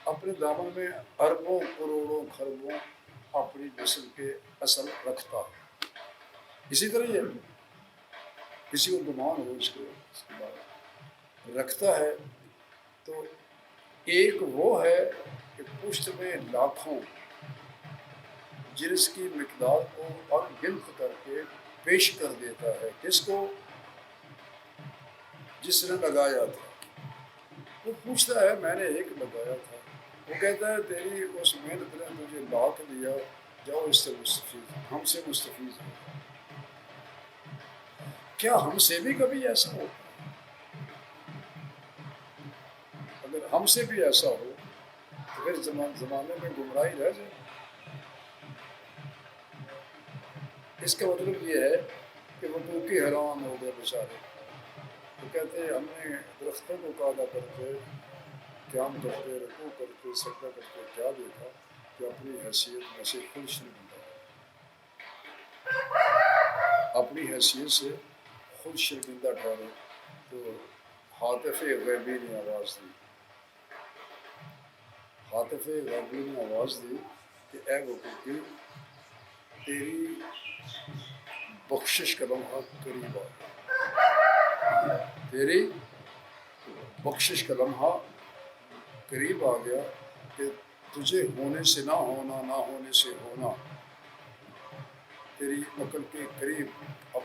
اپنے دامن میں اربوں کروڑوں خربوں اپنی نسل کے اصل رکھتا ہے۔ اسی طرح یہ کسی کو گمان ہو اس کے بعد رکھتا ہے، تو ایک وہ ہے کہ پشت میں لاکھوں جنس کی مقدار کو اور گنت کر کے پیش کر دیتا ہے، کس کو؟ جس نے لگایا تھا، وہ پوچھتا ہے میں نے ایک لگایا تھا، وہ کہتا ہے تیری اس محنت نے مجھے لاکھ دیا، جاؤ اس سے مستفید، ہم سے مستفید ہو۔ کیا ہم سے بھی کبھی ایسا ہو؟ اگر ہم سے بھی ایسا ہو تو پھر زمانے میں گمراہی رہ جائے۔ اس کا مطلب یہ ہے کہ وہ حقوقی حیران ہو گئے بیچارے، وہ کہتے ہیں ہم نے درختوں کو قاعدہ کرتے، قیام کرتے، رکوع کرتے، سجدہ کرتے، کیا دیکھا کہ اپنی حیثیت میں سے خود شریک بنتا ہے۔ اپنی حیثیت سے خود شرمندہ ٹھہرے تو حاطف غیبی نے آواز دی، حاطف غیبی نے آواز دی کہ اے وقوفی تیری بخشش کا لمحہ قریب آ گیا، تیری بخشش کا لمحہ قریب آ گیا کہ تجھے ہونے سے نہ ہونا، نہ ہونے سے ہونا تیری عقل کے قریب اب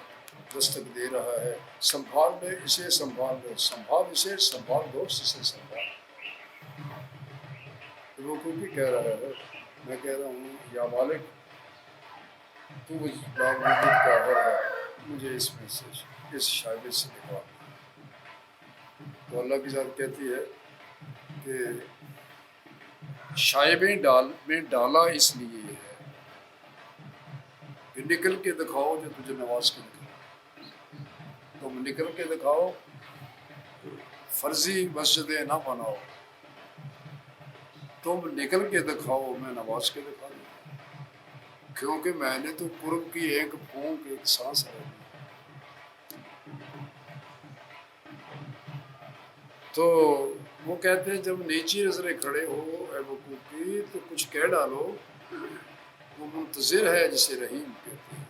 دستک دے رہا ہے۔ سنبھال لے اسے، سنبھال لے، سنبھال اسے، سنبھال دوست اسے سنبھال۔ وہ کوئی کہہ رہا ہے، میں کہہ رہا ہوں یا مالک تو باوجود کا ہے، مجھے اس میں سے اس شائبے سے نکال۔ تو اللہ کی ذات کہتی ہے کہ شائبیں ڈالا اس لیے ہے کہ نکل کے دکھاؤ جو تجھے نواز کے دکھاؤ، تم نکل کے دکھاؤ، فرضی مسجدیں نہ بناؤ، تم نکل کے دکھاؤ، میں نواز کے دکھا دوں، کیونکہ میں نے تو قرب کی ایک پھونک ایک سانس ہے۔ تو وہ کہتے ہیں جب نیچی نظریں کھڑے ہو اے وقوفی تو کچھ کہہ ڈالو، وہ منتظر ہے جسے رحیم کہتے ہیں۔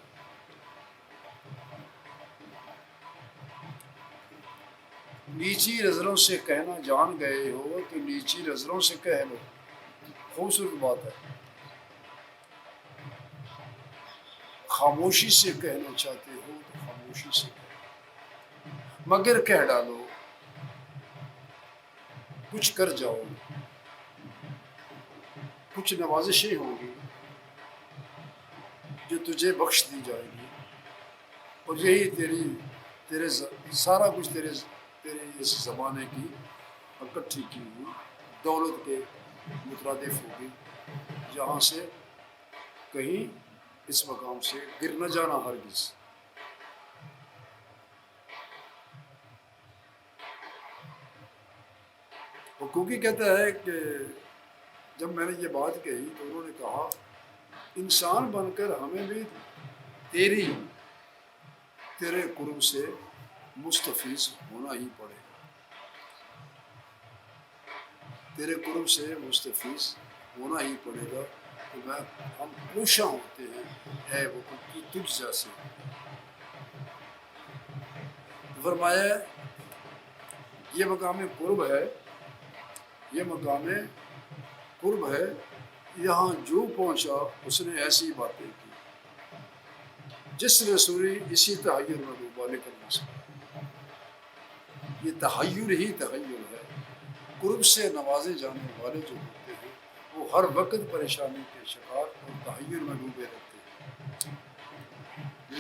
نیچی نظروں سے کہنا جان گئے ہو تو نیچی نظروں سے کہہ لو، خوبصورت بات ہے۔ خاموشی سے کہنا چاہتے ہو تو خاموشی سے کہو، مگر کہہ ڈالو، کچھ کر جاؤ، کچھ نوازشیں ہوں گی جو تجھے بخش دی جائے گی، اور یہی تیرے سارا کچھ تیرے اس زمانے کی اکٹھی کی ہوئی دولت کے مترادف ہوگی، جہاں سے کہیں اس مقام سے گر نہ جانا ہرگز۔ حقوقی کہتا ہے کہ جب میں نے یہ بات کہی تو انہوں نے کہا انسان بن کر ہمیں بھی تیرے قرب سے مستفیض ہونا ہی پڑے گا، تیرے قرب سے مستفیض ہونا ہی پڑے گا، تو ہم کوشاں ہوتے ہیں اے وقوفی تجھ جیسے۔ فرمایا یہ مقام قرب ہے، یہ مقام قرب ہے، یہاں جو پہنچا اس نے ایسی باتیں کی جس نے سنی اسی تحیر میں ڈوبا لیکن نہ سنا۔ یہ تحیر ہی تحیر ہے، قرب سے نوازے جانے والے جو ہوتے ہیں وہ ہر وقت پریشانی کے شکار اور تحیر میں ڈوبے رہتے ہیں،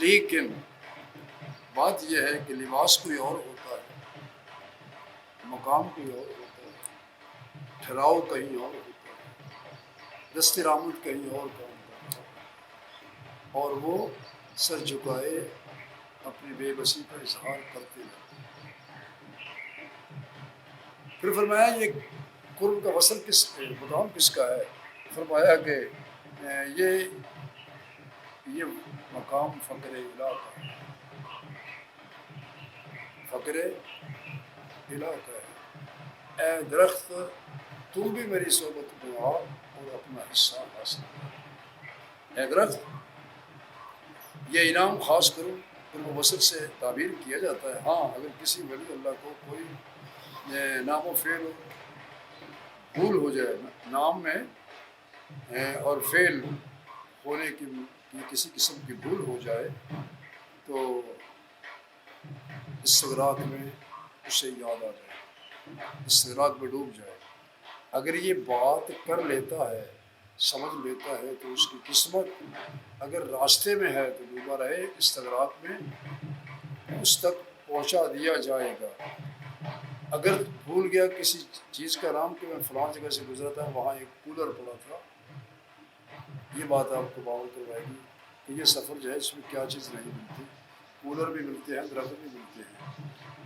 لیکن بات یہ ہے کہ لباس کوئی اور ہوتا ہے، مقام کوئی اور ہوتا ہے، ٹھہراؤ کہیں اور ہوتا ہے، دست رحمت کہیں اور کام کرتا ہے، اور وہ سر جھکائے اپنی بے بسی کا اظہار کرتے رہتے ہیں۔ پھر فرمایا یہ قرب کا وصل مقام کس کا ہے؟ فرمایا کہ یہ مقام فقر الہ کا ہے، فقر الہ کا ہے۔ اے درخت تو بھی میری صحبت میں آ اور اپنا حصہ حاصل کر۔ اے درخت، یہ انعام خاص کرو قرب وصل سے تعبیر کیا جاتا ہے۔ ہاں اگر کسی ولی اللہ کو کوئی نام و فعل بھول ہو جائے، نام میں اور فعل ہونے کی کسی قسم کی بھول ہو جائے تو استغراق میں اسے یاد آ جائے، استغراق میں ڈوب جائے۔ اگر یہ بات کر لیتا ہے، سمجھ لیتا ہے تو اس کی قسمت اگر راستے میں ہے تو ڈوبا رہے، استغراق میں اس تک پہنچا دیا جائے گا۔ اگر بھول گیا کسی چیز کا نام کہ میں فلاں جگہ سے گزرا تھا وہاں ایک کولر پڑا تھا، یہ بات آپ کو باور کروائے گی کہ یہ سفر جو ہے اس میں کیا چیز نہیں ملتی۔ کولر بھی ملتے ہیں، درخت بھی ملتے ہیں،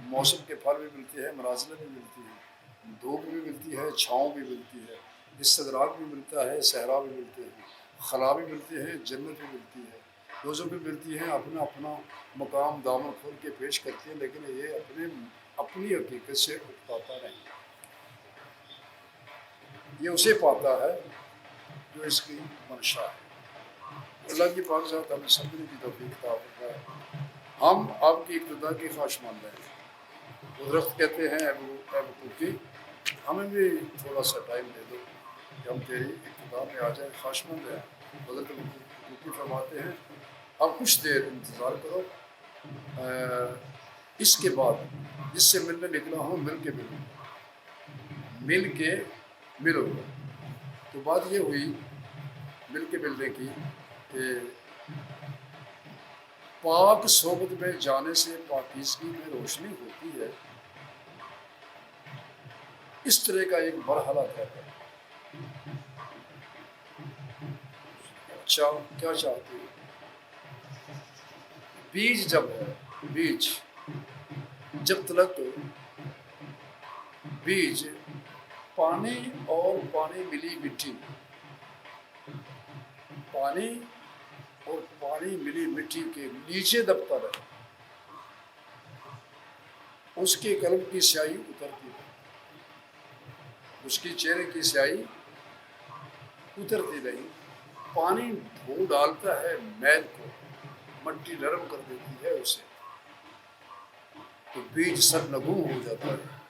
موسم کے پھل بھی ملتے ہیں، منازلیں بھی ملتی ہیں، دھوپ بھی ملتی ہے، چھاؤں بھی ملتی ہے، استدراک بھی ملتا ہے، صحرا بھی ملتے ہیں، خلا بھی ملتے ہیں، جنت بھی ملتی ہے، روزوں بھی ملتی ہیں، اپنا اپنا مقام دامن کھول کے پیش کرتی ہیں، لیکن یہ اپنی حقیقت سے اٹھاتا نہیں، یہ اسے پاتا ہے جو اس کی منشا ہے۔ اللہ کی پاک ذات ہمیں سمجھنے کی توفیق عطا فرمائے۔ ہم آپ کی ابتدا کی خواہشمند ہیں۔ وہ درخت کہتے ہیں اے بکوکی، ہمیں بھی تھوڑا سا ٹائم دے دو کہ ہم تیری ابتدا میں آ جائیں، خواہشمند ہیں۔ حضرت بکوکی فرماتے ہیں اب کچھ دیر انتظار کرو، اس کے بعد جس سے ملنے نکلا ہوں مل کے ملو گے۔ تو بات یہ ہوئی مل کے ملنے کی کہ پاک صحبت میں جانے سے پاکیزگی میں روشنی ہوتی ہے، اس طرح کا ایک مرحلہ ہے۔ اچھا کیا چاہتے ہیں؟ بیج جب ہے، بیج جب تلک بیج پانی اور پانی ملی مٹی، پانی اور پانی ملی مٹی کے نیچے دبتا رہے، اس کے قلم کی سیاہی اترتی ہے، اس کی چہرے کی سیاہی اترتی نہیں، پانی دھو ڈالتا ہے میل کو، مٹی نرم کر دیتی ہے اسے، تو بیج سرنگوں ہو جاتا ہے،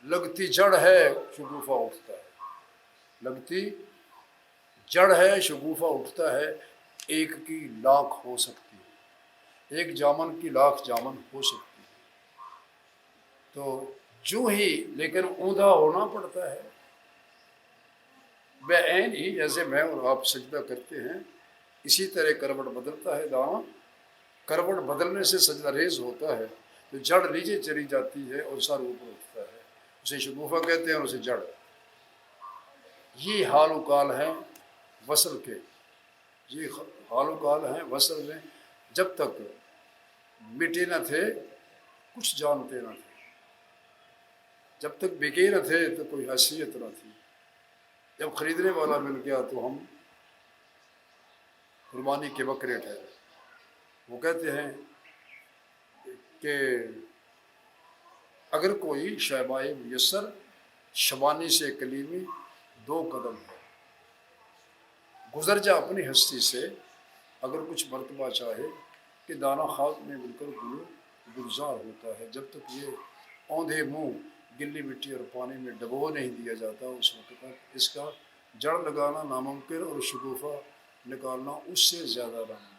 لگتی جڑ ہے شگوفہ اٹھتا ہے، لگتی جڑ ہے شگوفہ اٹھتا ہے، ایک کی لاکھ ہو سکتی ہے، ایک جامن کی لاکھ جامن ہو سکتی ہے، تو جو ہی لیکن اوندا ہونا پڑتا ہے، بے عین ہی جیسے میں اور آپ سجدہ کرتے ہیں، اسی طرح کروٹ بدلتا ہے دانا، کروٹ بدلنے سے سجدہ ریز ہوتا ہے، تو جڑ نیچے چلی جاتی ہے اور سر اوپر اٹھتا ہے، اسے شگوفہ کہتے ہیں اور اسے جڑ۔ یہ حال و کال ہیں وصل کے، یہ حال و کال ہیں وصل میں، جب تک مٹے نہ تھے کچھ جانتے نہ تھے، جب تک بکے نہ تھے تو کوئی حیثیت نہ تھی، جب خریدنے والا مل گیا تو ہم قربانی کے بکرے ٹھہرے۔ وہ کہتے ہیں کہ اگر کوئی شہبائے میسر شبانی سے کلیمی 2 قدم ہے، گزر جا اپنی ہستی سے اگر کچھ مرتبہ چاہے، کہ دانہ خاک میں مل کر گلزار ہوتا ہے، جب تک یہ اوندھے منہ گلی مٹی اور پانی میں ڈبو نہیں دیا جاتا، اس وقت تک اس کا جڑ لگانا ناممکن اور شگوفہ نکالنا اس سے زیادہ ناممکن۔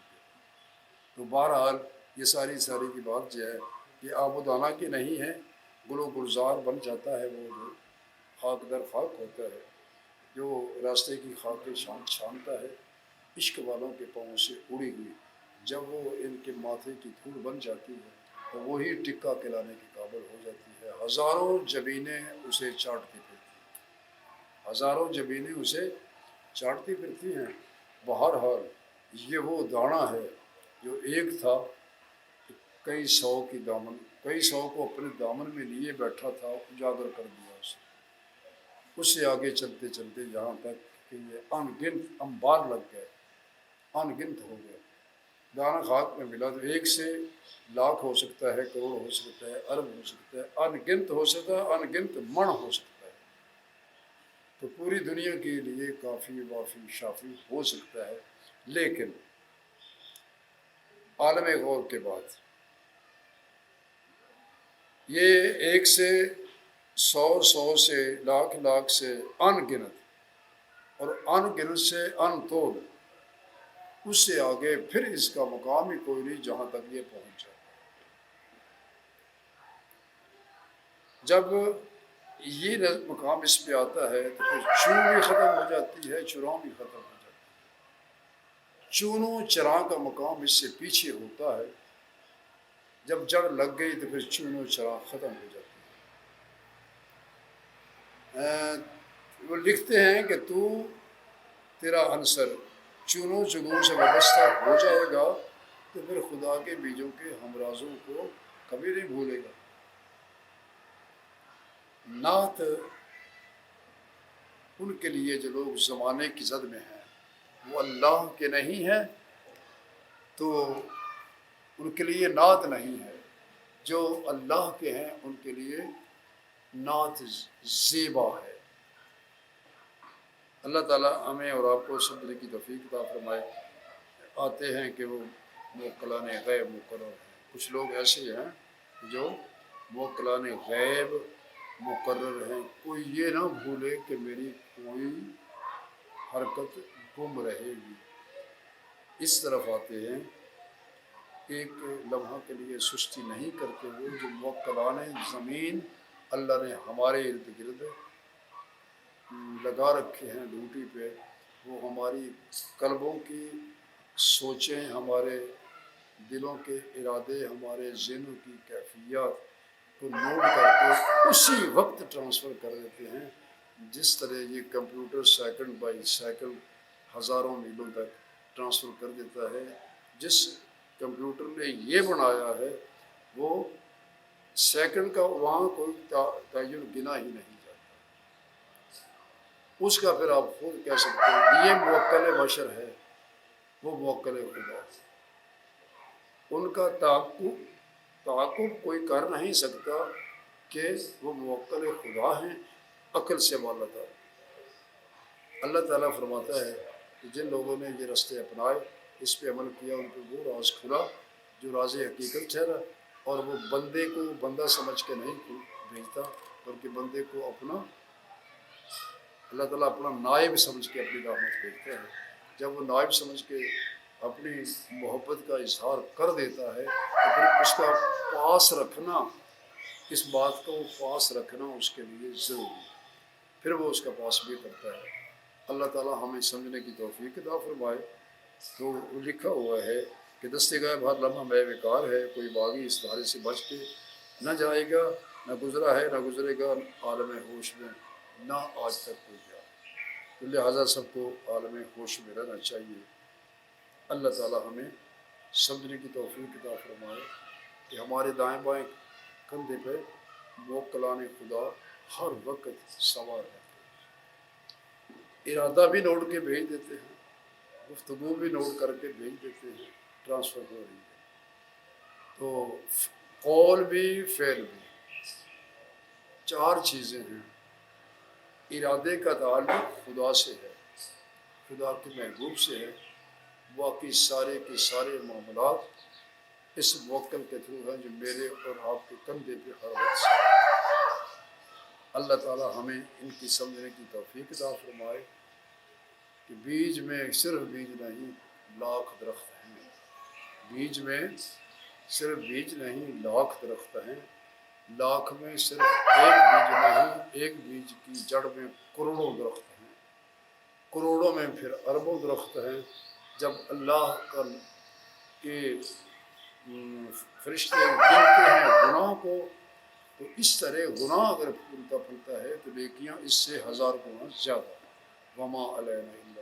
تو بہرحال یہ ساری کی بات جو ہے یہ آب و دانہ کی نہیں ہے، گل و گلزار بن جاتا ہے وہ جو خاک در خاک ہوتا ہے، جو راستے کی خاک چھانتا ہے، عشق والوں کے پاؤں سے اڑی ہوئی، جب وہ ان کے ماتھے کی دھول بن جاتی ہے تو وہی ٹکا کھلانے کے قابل ہو جاتی ہے۔ ہزاروں جبینیں اسے چاٹتی پھرتی ہیں، ہزاروں جبینیں اسے چاٹتی پھرتی ہیں، بہرحال یہ وہ دانہ ہے جو ایک تھا کئی سو کو اپنے دامن میں لیے بیٹھا تھا، اجاگر کر دیا اس سے آگے چلتے چلتے یہاں تک کہ یہ ان گنت انبار لگ گئے، ان گنت ہو گئے، دانہ خاک میں ملا تو 1 سے لاکھ ہو سکتا ہے، کروڑ ہو سکتا ہے، ارب ہو سکتا ہے، ان گنت ہو سکتا ہے، ان گنت من ہو سکتا ہے، تو پوری دنیا کے لیے کافی وافی شافی ہو سکتا ہے، لیکن عالم غور کے بعد یہ 1 سے 100 سے لاکھ سے ان گنت اور ان گنت سے ان تول، اس سے آگے پھر اس کا مقام ہی کوئی نہیں جہاں تک یہ پہنچ جائے۔ جب یہ مقام اس پہ آتا ہے تو پھر چون بھی ختم ہو جاتی ہے، چراں بھی ختم ہو جاتی ہے۔ چونوں چراں کا مقام اس سے پیچھے ہوتا ہے، جب جڑ لگ گئی تو پھر چونوں چراں ختم ہو جاتی ہے۔ وہ لکھتے ہیں کہ تیرا عنصر چونوں چگوں سے وابستہ ہو جائے گا تو پھر خدا کے بیجوں کے ہمرازوں کو کبھی نہیں بھولے گا۔ نعت ان کے لیے جو لوگ زمانے کی زد میں ہیں، وہ اللہ کے نہیں ہیں تو ان کے لیے نعت نہیں ہے، جو اللہ کے ہیں ان کے لیے نعت زیبا ہے۔ اللہ تعالیٰ ہمیں اور آپ کو سمجھنے کی توفیق عطا فرمائے۔ آتے ہیں کہ وہ موکلان غیب مقرر ہیں، کچھ لوگ ایسے ہیں جو موکلان غیب مقرر ہیں۔ کوئی یہ نہ بھولے کہ میری کوئی حرکت گم رہے گی، اس طرف آتے ہیں، ایک لمحہ کے لیے سستی نہیں کرتے ہوئے۔ جو موکلان زمین اللہ نے ہمارے ارد گرد لگا رکھے ہیں ڈیوٹی پہ، وہ ہماری قلبوں کی سوچیں، ہمارے دلوں کے ارادے، ہمارے ذہنوں کی کیفیات کو نوٹ کر کے اسی وقت ٹرانسفر کر دیتے ہیں، جس طرح یہ کمپیوٹر سیکنڈ بائی سیکنڈ ہزاروں میلوں تک ٹرانسفر کر دیتا ہے۔ جس کمپیوٹر نے یہ بنایا ہے وہ سیکنڈ کا وہاں کوئی تعین گنا ہی نہیں جاتا، اس کا پھر آپ خود کہہ سکتے ہیں یہ موکل بشر ہے، وہ موکل خدا ہے۔ ان کا تعاقب کوئی کر نہیں سکتا کہ وہ موکل خدا ہیں، عقل سے بالاتر۔ اللہ تعالیٰ فرماتا ہے کہ جن لوگوں نے یہ رستے اپنائے، اس پہ عمل کیا، ان پہ وہ راز کھلا جو راز حقیقت ٹھہرا، اور وہ بندے کو بندہ سمجھ کے نہیں بھیجتا، بلکہ بندے کو اپنا اللہ تعالیٰ اپنا نائب سمجھ کے اپنی رحمت بھیجتا ہے۔ جب وہ نائب سمجھ کے اپنی محبت کا اظہار کر دیتا ہے تو پھر اس کا پاس رکھنا، اس بات کو پاس رکھنا اس کے لیے ضروری ہے، پھر وہ اس کا پاس بھی کرتا ہے۔ اللہ تعالیٰ ہمیں سمجھنے کی توفیق عطا فرمائے۔ تو لکھا ہوا ہے کہ دست غیب ہر لمحہ میں بیکار ہے، کوئی باغی اس دھارے سے بچ کے نہ جائے گا، نہ گزرا ہے نہ گزرے گا عالم ہوش میں، نہ آج تک کوئی گیا۔ تو لہٰذا سب کو عالم ہوش میں رہنا چاہیے۔ اللہ تعالیٰ ہمیں سمجھنے کی توفیق عطا فرمائے کہ ہمارے دائیں بائیں کندھے پہ موکلان خدا ہر وقت سوار رہتے ہیں، ارادہ بھی نوٹ کے بھیج دیتے ہیں، گفتگو بھی نوٹ کر کے بھیج دیتے ہیں، ٹرانسفر ہو رہی ہے۔ تو قول بھی فعل بھی، چار چیزیں ہیں۔ ارادے کا تعلق خدا سے ہے، خدا کے محبوب سے ہے، باقی سارے کے سارے معاملات اس موکل کے تھرو ہیں جو میرے اور آپ کے کندھے پہ ہر وقت سے۔ اللہ تعالیٰ ہمیں ان کی سمجھنے کی توفیق عطا فرمائے کہ بیج میں صرف بیج نہیں لاکھ درخت ہیں، بیج میں صرف بیج نہیں لاکھ درخت ہیں، لاکھ میں صرف ایک بیج نہیں، ایک بیج کی جڑ میں کروڑوں درخت ہیں، کروڑوں میں پھر اربوں درخت ہیں۔ جب اللہ کے فرشتے گنتے ہیں گناہ کو، تو اس طرح گناہ اگر پھولتا پھولتا ہے تو نیکیاں اس سے ہزار گنا زیادہ۔ وما علینا الا